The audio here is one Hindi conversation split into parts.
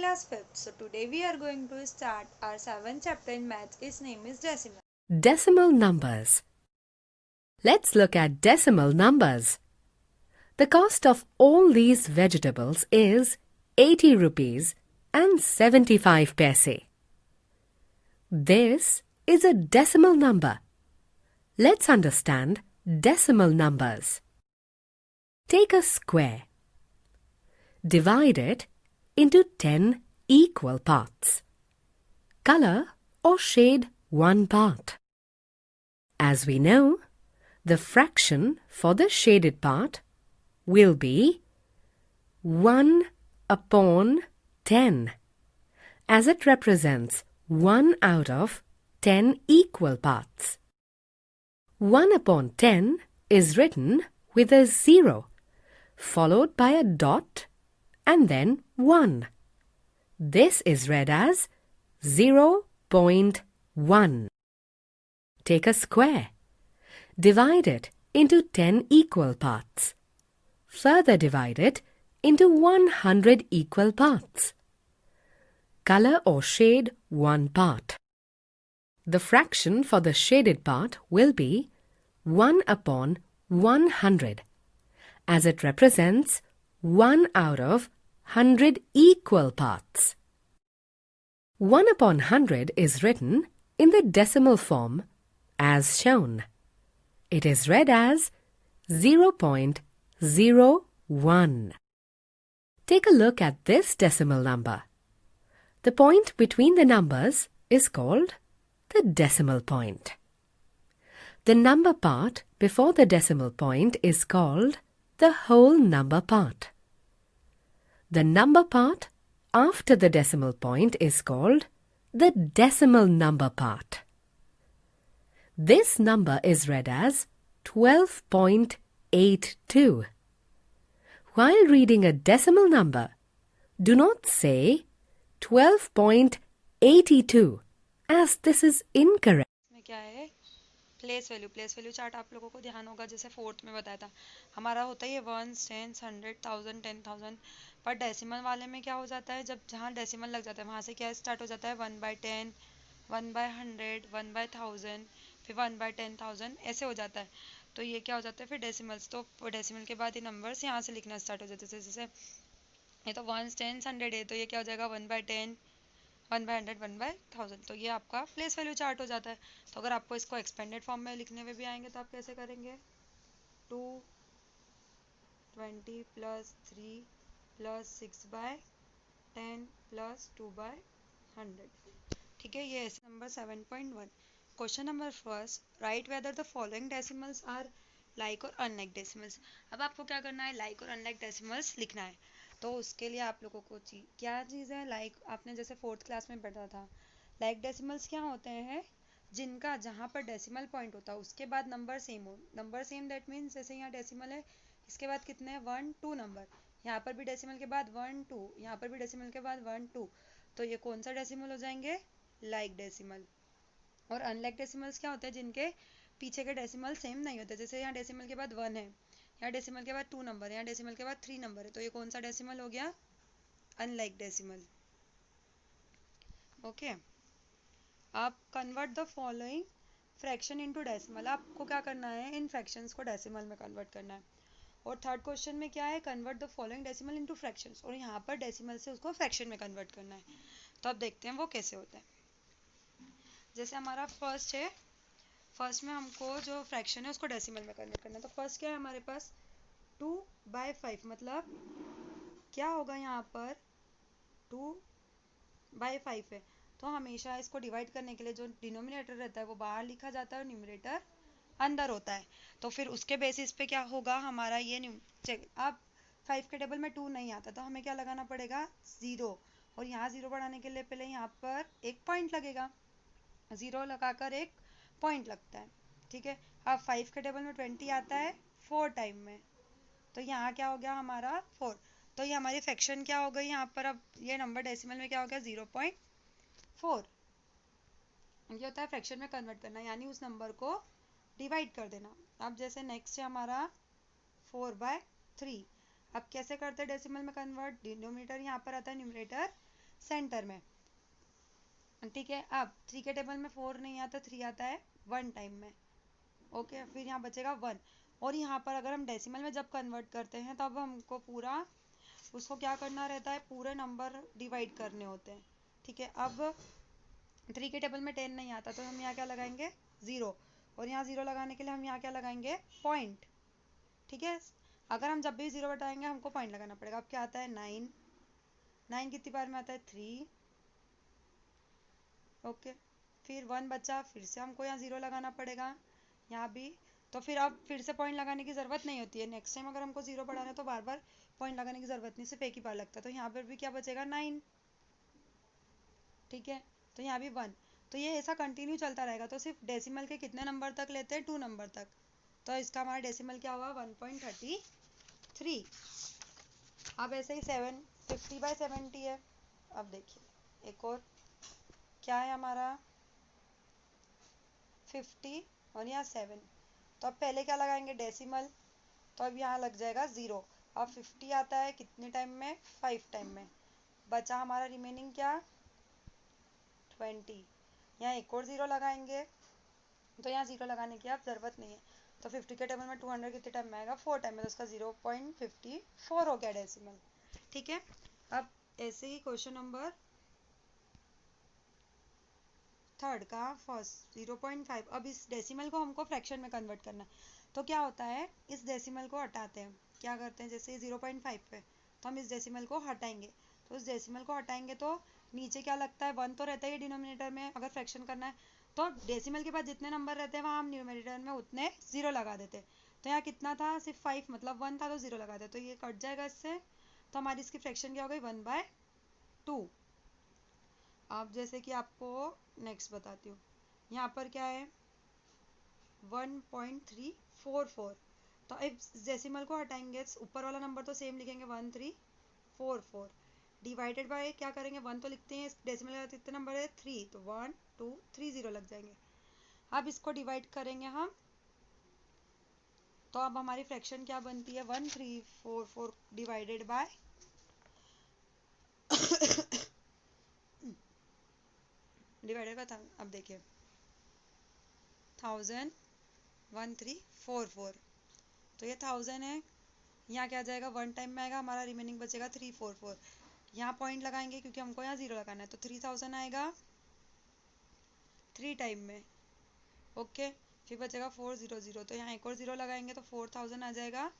class 5th. So today we are going to start our 7th chapter in maths. Its name is decimal. Decimal numbers. Let's look at decimal numbers. The cost of all these vegetables is 80 rupees and 75 paise. This is a decimal number. Let's understand decimal numbers. Take a square. Divide it into 10 equal parts. Color or shade one part. As we know, the fraction for the shaded part will be 1 upon 10, as it represents 1 out of 10 equal parts. 1 upon 10 is written with a 0, followed by a dot and then 1. This is read as 0.1. Take a square. Divide it into 10 equal parts. Further divide it into 100 equal parts. Color or shade one part. The fraction for the shaded part will be 1 upon 100, as it represents 1 out of 100 equal parts. 1 upon 100 is written in the decimal form as shown. It is read as 0.01. Take a look at this decimal number. The point between the numbers is called the decimal point. The number part before the decimal point is called the whole number part. The number part after the decimal point is called the decimal number part. This number is read as 12.82. While reading a decimal number, do not say 12.82 as this is incorrect. इसमें क्या है? प्लेस वैल्यू चार्ट आप लोगों को ध्यान होगा, जैसे फोर्थ में बताया था हमारा होता है ये 1s, 10s, 100, 1000, 10,000. पर डेसिमल वाले में क्या हो जाता है, जब जहाँ डेसिमल लग जाता है वहाँ से क्या स्टार्ट हो जाता है 1/10, 1/100, 1/1000, फिर 1/10,000 ऐसे हो जाता है. तो ये क्या हो जाता है फिर डेसिमल्स. तो डेसिमल के बाद ये नंबर्स यहाँ से लिखना स्टार्ट हो जाते हैं. जैसे ये तो 1s, 10s, 100 है, तो ये क्या हो जाएगा 1/10, 1/100, 1/1000. तो ये आपका प्लेस वैल्यू चार्ट हो जाता है. तो अगर आपको इसको एक्सपेंडेड फॉर्म में लिखने में भी आएंगे तो आप कैसे करेंगे? 220 प्लस 3 प्लस 6/10 प्लस 2/100. ठीक है, ये ऐसे number 7.1. Question number first, write whether the following decimals are like और अनलाइक डेसिमल्स. अब आपको क्या करना है, लाइक और अनलाइक डेसिमल्स लिखना है. तो उसके लिए आप लोगों को क्या चीज़ है, लाइक आपने जैसे फोर्थ क्लास में पढ़ा था, लाइक डेसिमल्स क्या होते हैं, जिनका जहाँ पर डेसिमल पॉइंट होता है उसके बाद नंबर सेम हो. नंबर सेम दैट मीन्स जैसे यहाँ डेसिमल है, इसके बाद कितने हैं 1 2 नंबर, यहाँ पर भी डेसिमल के बाद 1 2, यहाँ पर भी डेसिमल के बाद 1 2. तो ये कौन सा डेसिमल हो जाएंगे, लाइक डेसिमल. और अनलाइक डेसिमल्स क्या होते हैं, जिनके पीछे के डेसिमल सेम नहीं होते. जैसे यहाँ डेसिमल के बाद 1 है, यहाँ डेसिमल के बाद 2 नंबर, यहाँ डेसिमल के बाद 3 नंबर है, तो ये कौन सा डेसिमल हो गया, अनलाइक डेसिमल. ओके. आप convert the following fraction into decimal. आपको क्या करना है, इन फ्रैक्शंस को डेसिमल में कन्वर्ट करना है. और थर्ड क्वेश्चन में क्या है, convert the following decimal into fractions, और यहाँ पर डेसिमल से उसको फ्रैक्शन में कन्वर्ट करना है. तो अब देखते हैं वो कैसे होता है. जैसे हमारा फर्स्ट है, फर्स्ट में हमको जो फ्रैक्शन है उसको डेसिमल में कन्वर्ट करना है. तो फर्स्ट क्या है हमारे पास, 2/5, मतलब क्या होगा यहाँ पर 2/5 है. तो हमेशा इसको डिवाइड करने के लिए जो डिनोमिनेटर रहता है वो बाहर लिखा जाता है और न्यूमरेटर अंदर होता है. तो फिर उसके बेसिस पे क्या होगा हमारा ये अब 5 के टेबल में 2 नहीं आता तो हमें क्या लगाना पड़ेगा, 0. और यहाँ 0 बढ़ाने के लिए पहले यहाँ पर एक पॉइंट लगेगा, 0 लगाकर एक पॉइंट लगता है. ठीक है. अब 5 के टेबल में 20 आता है 4 टाइम में, तो यहाँ क्या हो गया हमारा 4. तो ये हमारी फ्रैक्शन क्या हो गई यहाँ पर, अब ये नंबर डेसिमल में क्या हो गया 0.4. ये होता है फ्रैक्शन में कन्वर्ट करना, यानी उस नंबर को डिवाइड कर देना. अब जैसे नेक्स्ट है हमारा 4/3. अब कैसे करते हैं डेसिमल में कन्वर्ट, डिनोमिनेटर यहाँ पर आता है, न्यूमरेटर सेंटर में, ठीक है। अब 3 के टेबल में 4 नहीं आता, 3 आता है 1 टाइम में, ओके। फिर यहाँ बचेगा 1, और यहाँ पर अगर हम डेसिमल में जब कन्वर्ट करते हैं तब हमको पूरा उसको क्या करना रहता है, पूरे नंबर डिवाइड करने होते हैं, ठीक है। अब 3 के टेबल में 10 नहीं आता तो हम यहाँ क्या लगाएंगे, 0, और यहाँ 0 लगाने के लिए हम यहाँ क्या लगाएंगे, पॉइंट, ठीक है। अगर हम जब भी 0 बताएंगे हमको पॉइंट लगाना पड़ेगा। अब क्या आता है, 9, 9 कितनी बार में आता है, 3, ओके। फिर 1 बचा, फिर से हमको यहाँ 0 लगाना पड़ेगा, यहाँ भी। तो फिर अब फिर से पॉइंट लगाने की ज़रूरत नहीं होती है, नेक्स्ट टाइम अगर हमको 0 बढ़ाना है तो बार बार पॉइंट लगाने की ज़रूरत नहीं, सिर्फ एक ही बार लगता है। तो यहाँ पर भी क्या बचेगा, 9, ठीक है। तो यहाँ भी 1। तो ये ऐसा कंटिन्यू चलता रहेगा। तो सिर्फ डेसिमल के कितने नंबर तक लेते हैं, 2 नंबर तक। तो इसका हमारा डेसिमल क्या हुआ, 1.33। अब ऐसे ही 50/70 है। अब देखिए एक और क्या है हमारा, 50 और यहाँ 7। तो अब पहले क्या लगाएंगे, डेसिमल, तो अब यहाँ लग जाएगा 0। अब 50 आता है कितने टाइम में, 5 टाइम में। बचा हमारा रिमेनिंग क्या, 20। यहाँ एक और 0 लगाएंगे, तो यहाँ 0 लगाने की अब ज़रूरत नहीं है। तो 50 के टेबल में 200 कितने टाइम में आएगा, 4 टाइम में। तो उसका 0.54 हो गया डेसिमल, ठीक है। अब ऐसे ही क्वेश्चन नंबर 3 का फर्स्ट 0.5। अब इस डेसिमल को हमको फ्रैक्शन में कन्वर्ट करना है। तो क्या होता है, इस डेसिमल को हटाते हैं, क्या करते हैं, जैसे 0.5 पे तो हम इस डेसिमल को हटाएंगे। तो इस डेसिमल को हटाएंगे तो नीचे क्या लगता है, 1 तो रहता है डिनोमिनेटर में। अगर फ्रैक्शन करना है तो डेसिमल के बाद जितने नंबर रहते हैं वहाँ हम न्यूमरेटर में उतने 0 लगा देते हैं। तो यहाँ कितना था, सिर्फ 5 मतलब 1 था, तो 0 लगा देते, तो ये कट जाएगा इससे। तो हमारी इसकी फ्रैक्शन क्या हो गई, 1/2। अब जैसे कि आपको नेक्स्ट बताती हूँ, यहाँ पर क्या है, 1.344। तो इस डेसिमल को हटाएंगे, ऊपर वाला नंबर तो सेम लिखेंगे 1344, डिवाइडेड बाय क्या करेंगे, 1 तो लिखते हैं, इस डेसिमल का कितने नंबर है, 3, तो 1 2 3 0 लग जाएंगे। अब इसको डिवाइड करेंगे हम, तो अब हमारी फ्रैक्शन क्या बनती है, 1344 डिवाइडेड बाय डिवाइडेड बाय, अब देखिए 1000, 1344, तो ये 1000 है। यहाँ क्या आ जाएगा, 1 टाइम में आएगा, हमारा रिमेनिंग बचेगा 344। यहाँ पॉइंट लगाएंगे क्योंकि हमको यहाँ 0 लगाना है, तो 3000 आएगा 3 टाइम में, ओके। फिर बचेगा 400, तो यहाँ एक और 0 लगाएंगे तो 4000 आ जाएगा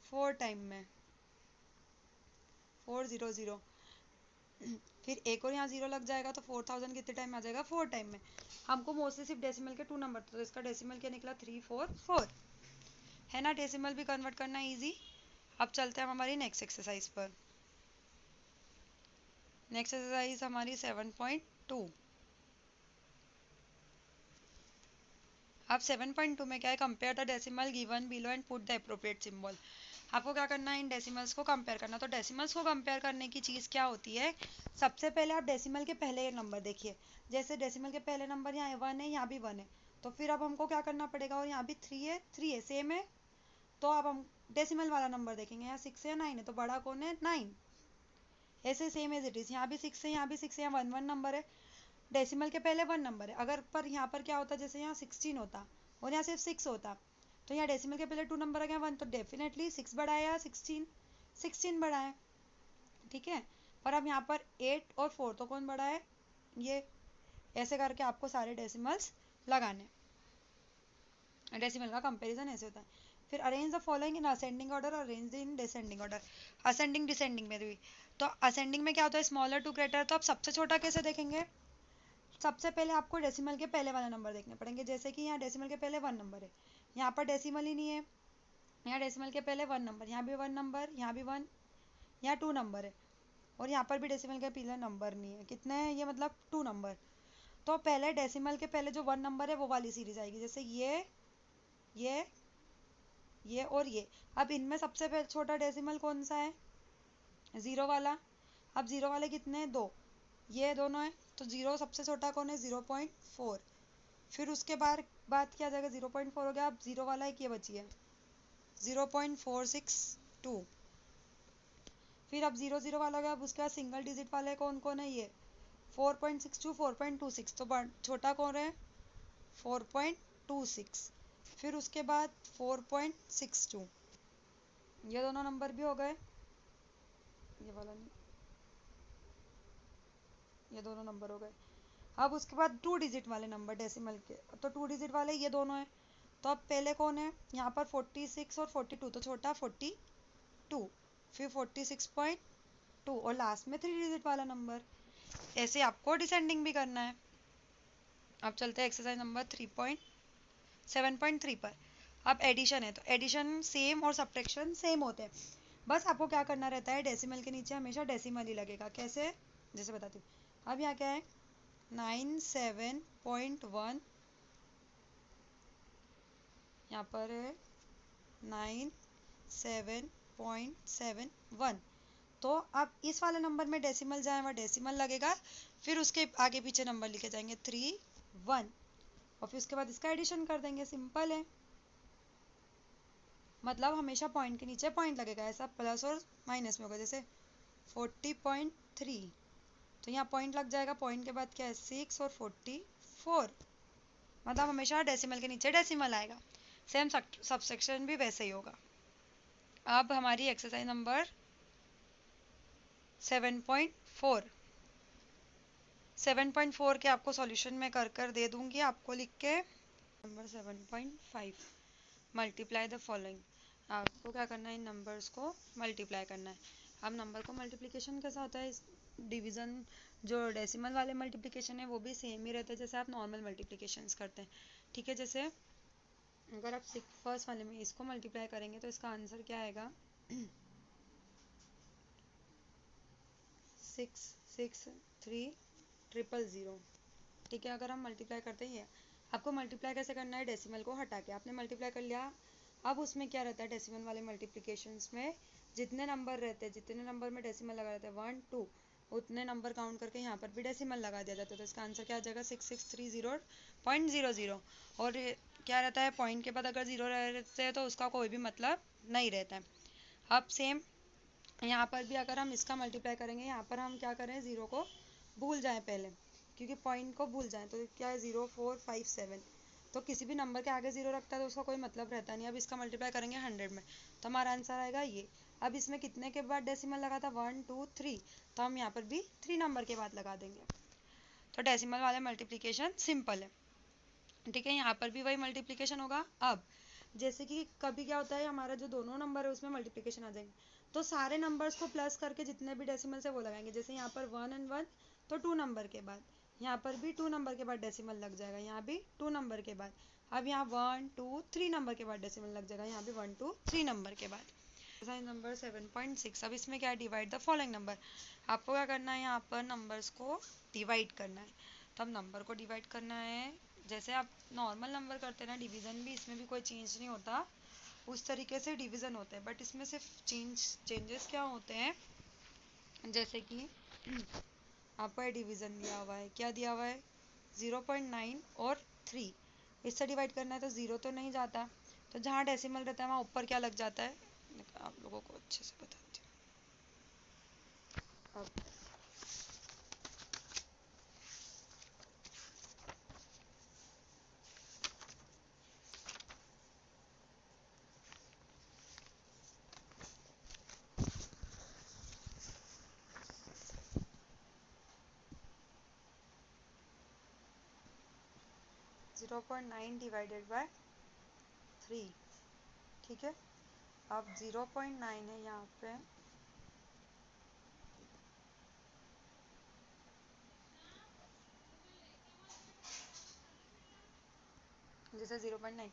4 टाइम में, 400। फिर एक और यहाँ 0 लग जाएगा तो 4000 कितने टाइम में आ जाएगा, 4 टाइम में। हमको मोस्टली सिर्फ डेसिमल के 2 नंबर, तो इसका डेसिमल क्या निकला, 344, है ना। डेसिमल भी कन्वर्ट करना इजी। अब चलते हैं हम हमारी नेक्स्ट एक्सरसाइज पर। नेक्स्ट एक्सरसाइज हमारी 7.2। अब 7.2 में क्या है, compare the decimal given below and put the appropriate symbol. आपको क्या करना है, इन डेसिमल्स को कंपेयर करना। तो डेसिमल्स को कंपेयर करने की चीज़ क्या होती है, सबसे पहले आप डेसिमल के पहले नंबर देखिए। जैसे डेसिमल के पहले नंबर यहाँ 1 है, यहाँ भी 1 है, तो फिर अब हमको क्या करना पड़ेगा, और यहाँ भी 3 है सेम है। तो अब हम डेसिमल वाला नंबर देखेंगे, यहाँ 6 है या 9 है, तो बड़ा कौन है, 9। ऐसे सेम एज इट इज़, यहाँ भी 6 है, यहाँ भी 6 है, यहाँ 1 1 नंबर है, डेसिमल के पहले 1 नंबर है। अगर पर यहाँ पर क्या होता, जैसे यहाँ 16 होता और यहाँ सिर्फ 6 होता, तो यहाँ डेसिमल के पहले 2 नंबर आ गया 1, तो डेफिनेटली 6 बड़ा है या 16 बड़ा है, ठीक है। पर अब यहाँ पर 8 और 4, तो कौन बड़ा है, ये। ऐसे करके आपको सारे डेसिमल्स लगाने, डेसिमल का कंपैरिजन ऐसे होता है। फिर arrange the following in ascending order और arrange in descending order. Ascending descending में भी, तो असेंडिंग में क्या होता है, स्मॉलर टू ग्रेटर। तो आप सबसे छोटा कैसे देखेंगे, सबसे पहले आपको डेसिमल के पहले वाला नंबर देखने पड़ेंगे। जैसे कि यहाँ डेसिमल के पहले 1 नंबर है, यहाँ पर डेसिमल ही नहीं है, यहाँ डेसिमल के पहले 1 नंबर, यहाँ भी 1 नंबर, यहाँ भी 1, यहाँ 2 नंबर है, और यहाँ पर भी डेसिमल के पहले नंबर नहीं है। कितने हैं ये, मतलब 2 नंबर। तो पहले डेसिमल के पहले जो 1 नंबर है वो वाली सीरीज आएगी, जैसे ये और ये। अब इनमें सबसे पहले छोटा डेसिमल कौन सा है, 0 वाला। अब 0 वाले कितने हैं, 2, ये दोनों हैं, तो 0 सबसे छोटा कौन है, 0.4। फिर उसके बाद क्या आ जाएगा, 0.4 हो गया। अब 0 वाला एक ये बची है, 0.462। फिर अब 0 0 वाला गया, अब उसके बाद सिंगल डिजिट वाले कौन कौन है, ये 4.62 4.26, तो छोटा कौन है 4.26, फिर उसके बाद 4.62, ये दोनों नंबर भी हो गए, ये वाला नहीं, ये दोनों नंबर हो गए। अब उसके बाद 2 डिजिट वाले नंबर डेसिमल के, तो 2 डिजिट वाले ये दोनों हैं। तो अब पहले कौन है यहाँ पर 46 और 42, तो छोटा 42, फिर 46.2 और लास्ट में 3 डिजिट वाला नंबर। ऐसे आपको डिसेंडिंग भी करना है। अब चलते हैं एक्सरसाइज नंबर 3.7.3 पर। अब एडिशन है, तो एडिशन सेम और सब्ट्रैक्शन सेम होते हैं, बस आपको क्या करना रहता है, डेसिमल के नीचे हमेशा डेसिमल ही लगेगा। कैसे, जैसे बताती हूँ। अब यहाँ क्या है 97.1, यहाँ पर है 97.71, तो अब इस वाले नंबर में डेसिमल जाए वहाँ डेसिमल लगेगा, फिर उसके आगे पीछे नंबर लिखे जाएंगे 3 1, और फिर उसके बाद इसका एडिशन कर देंगे, सिंपल है। मतलब हमेशा पॉइंट के नीचे पॉइंट लगेगा, ऐसा प्लस और माइनस में होगा। जैसे 40.3, तो यहाँ पॉइंट लग जाएगा, पॉइंट के बाद क्या है 6 और 44, मतलब हमेशा डेसिमल के नीचे डेसिमल आएगा। सेम सबसेक्शन भी वैसे ही होगा। अब हमारी एक्सरसाइज नंबर 7.4, 7.4 के आपको सॉल्यूशन में कर दे दूंगी आपको लिख के। Number 7.5, multiply the following. आपको क्या करना है, इन नंबर्स को मल्टीप्लाई करना है। अब नंबर को मल्टीप्लिकेशन कैसा होता है, डिवीज़न जो डेसिमल वाले मल्टीप्लिकेशन है वो भी सेम ही रहता है जैसे आप नॉर्मल मल्टीप्लिकेशंस करते हैं, ठीक है। जैसे अगर आप फर्स्ट वाले में इसको मल्टीप्लाई करेंगे तो इसका आंसर क्या आएगा 66300, ठीक है। अगर हम मल्टीप्लाई करते हैं, आपको मल्टीप्लाई कैसे करना है, डेसिमल को हटा के आपने मल्टीप्लाई कर लिया। अब उसमें क्या रहता है, डेसिमल वाले मल्टीप्लिकेशंस में जितने नंबर रहते हैं, जितने नंबर में डेसिमल लगा रहता है 1 2, उतने नंबर काउंट करके यहाँ पर भी डेसिमल लगा दिया जाता है। तो इसका आंसर क्या आ जाएगा 6630.00। और क्या रहता है, पॉइंट के बाद अगर 0 रहते हैं तो उसका कोई भी मतलब नहीं रहता है। अब सेम यहाँ पर भी अगर हम इसका मल्टीप्लाई करेंगे, यहाँ पर हम क्या करें, 0 को भूल जाएं पहले, क्योंकि पॉइंट को भूल जाएं, तो क्या है 0457, तो किसी भी नंबर के आगे 0 रखता है तो उसका कोई मतलब रहता नहीं। अब इसका मल्टीप्लाई करेंगे 100 में, तो हमारा आंसर आएगा ये। अब इसमें कितने के बाद डेसिमल लगा था 1 2 3, तो हम यहाँ पर भी 3 नंबर के बाद लगा देंगे। तो डेसिमल वाले मल्टीप्लिकेशन सिंपल है, ठीक है। यहाँ पर भी वही मल्टीप्लिकेशन होगा। अब जैसे कि कभी क्या होता है, हमारा जो दोनों नंबर है उसमें मल्टीप्लिकेशन आ जाएंगे, तो सारे नंबर्स को प्लस करके जितने भी डेसिमल से वो लगाएंगे। जैसे यहाँ पर 1 और 1, तो 2 नंबर के बाद, यहाँ पर भी 2 नंबर के बाद डेसिमल लग जाएगा, यहाँ भी 2 नंबर के बाद। अब यहाँ 1 2 3 नंबर के बाद डेसिमल लग जाएगा, यहाँ भी 1 2 3 नंबर के बाद। Exercise number 7.6। अब इसमें क्या है, डिवाइड द फॉलोइंग नंबर। आपको क्या करना है, यहाँ पर नंबर्स को डिवाइड करना है। तो अब नंबर को डिवाइड करना है, जैसे आप नॉर्मल नंबर करते हैं ना डिवीज़न भी, इसमें भी कोई चेंज नहीं होता, उस तरीके से डिवीज़न होता है। बट इसमें सिर्फ चेंजेस क्या होते हैं, जैसे कि आपका डिवीज़न दिया हुआ है, क्या दिया हुआ है 0.9 और 3, इससे डिवाइड करना है तो 0 तो नहीं जाता, तो जहाँ डेसिमल रहता है वहाँ ऊपर क्या लग जाता है, आप लोगों को अच्छे से बताती हूँ। अब 0.9 डिवाइडेड बाय 3, ठीक है। अब 0.9 है यहाँ पे, जैसे 0.9,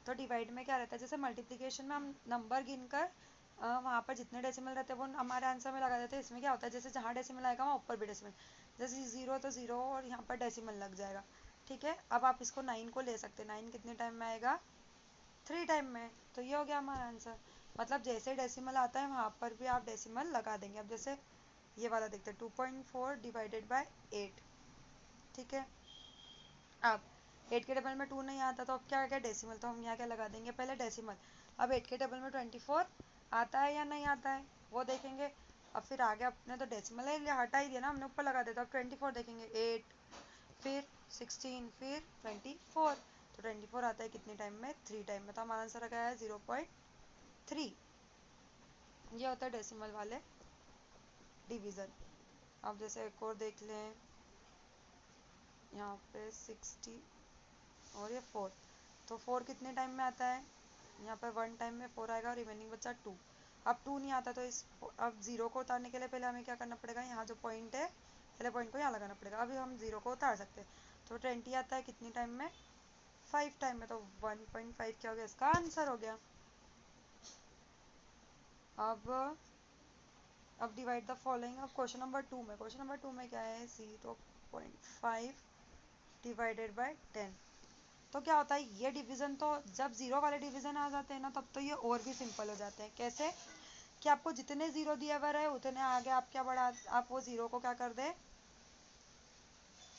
तो डिवाइड में क्या रहता है, जैसे मल्टीप्लिकेशन में हम नंबर गिनकर वहाँ पर जितने डेसिमल रहते हैं वो हमारे आंसर में लगा देते हैं। इसमें क्या होता है, जैसे जहाँ डेसिमल आएगा वहाँ ऊपर भी डेसिमल, जैसे 0 तो 0 और यहाँ पर डेसिमल लग जाएगा, ठीक है। अब आप इसको 9 को ले सकते हैं, 9 कितने टाइम में आएगा 3 टाइम में, तो ये हो गया हमारा आंसर। मतलब जैसे डेसिमल आता है वहाँ पर भी आप डेसिमल लगा देंगे। अब जैसे ये वाला देखते हैं 2.4 डिवाइडेड बाय 8, ठीक है। अब 8 के टेबल में 2 नहीं आता, तो अब क्या आ गया डेसिमल, तो हम यहाँ क्या लगा देंगे पहले डेसिमल। अब 8 के टेबल में 24 आता है या नहीं आता है वो देखेंगे, अब फिर आगे अपने तो डेसिमल है हटा ही दिया ना हमने, ऊपर लगा देता। अब 24 देखेंगे, 8, फिर 16, फिर 24। तो 24 आता है कितने टाइम में? 3 टाइम में। तो हमारा आंसर आ गया है 0.3। ये होता है डेसिमल वाले डिवीज़न। अब जैसे एक और देख लें, यहाँ पे 60 और ये 4। तो 4 कितने टाइम में आता है? यहाँ पे 1 टाइम में 4 आएगा, रिमेनिंग बचा 2। अब 2 नहीं आता तो अब 0 को उतारने के लिए पहले हमें क्या करना पड़ेगा? यहाँ जो पॉइंट है, पहले पॉइंट को यहाँ लगाना पड़ेगा। अभी हम 0 को उतार सकते हैं। तो 20 आता है कितनी टाइम में? 5 टाइम में। तो 1.5 क्या हो गया? इसका आंसर हो गया। अब डिवाइड द फॉलोइंग। अब क्वेश्चन नंबर 2 में क्या है? 0.5 डिवाइडेड बाय 10। तो क्या होता है ये डिवीज़न, तो जब जीरो वाले डिवीज़न आ जाते हैं ना, तब तो ये और भी सिंपल हो जाते हैं। कैसे? कि आपको जितने जीरो दिया हुआ है उतने आगे आप क्या बढ़ा, आप वो जीरो को क्या कर दे?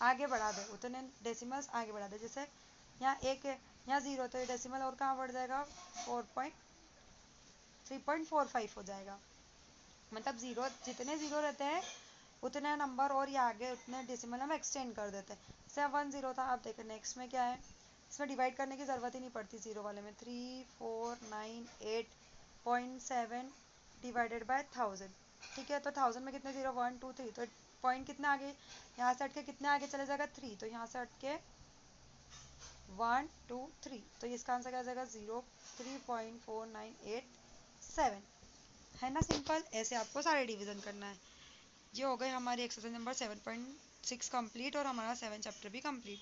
आगे बढ़ा दे, उतने डेसिमल्स आगे बढ़ा दे। जैसे यहाँ एक है, यहाँ 0, तो ये डेसिमल और कहाँ बढ़ जाएगा? 3.45 हो जाएगा। मतलब जीरो, जितने जीरो रहते हैं उतने नंबर और ये आगे उतने डेसिमल हम एक्सटेंड कर देते हैं। जैसे 10 था, आप देखें नेक्स्ट में क्या है? इसमें डिवाइड करने की ज़रूरत ही नहीं पड़ती जीरो वाले में। 3498.7 डिवाइडेड बाय 1000। ठीक है, तो 1000 में कितने जीरो? 1 2 3। तो पॉइंट कितना आगे, यहाँ से हट के कितने आगे चले जाएगा? 3। तो यहाँ से हट के 1 2 3। तो इसका आंसर क्या जाएगा? 3.4987। है ना सिंपल? ऐसे आपको सारे डिवीजन करना है। ये हो गए हमारी एक्सरसाइज नंबर 7.6 कंप्लीट और हमारा 7 चैप्टर भी कंप्लीट।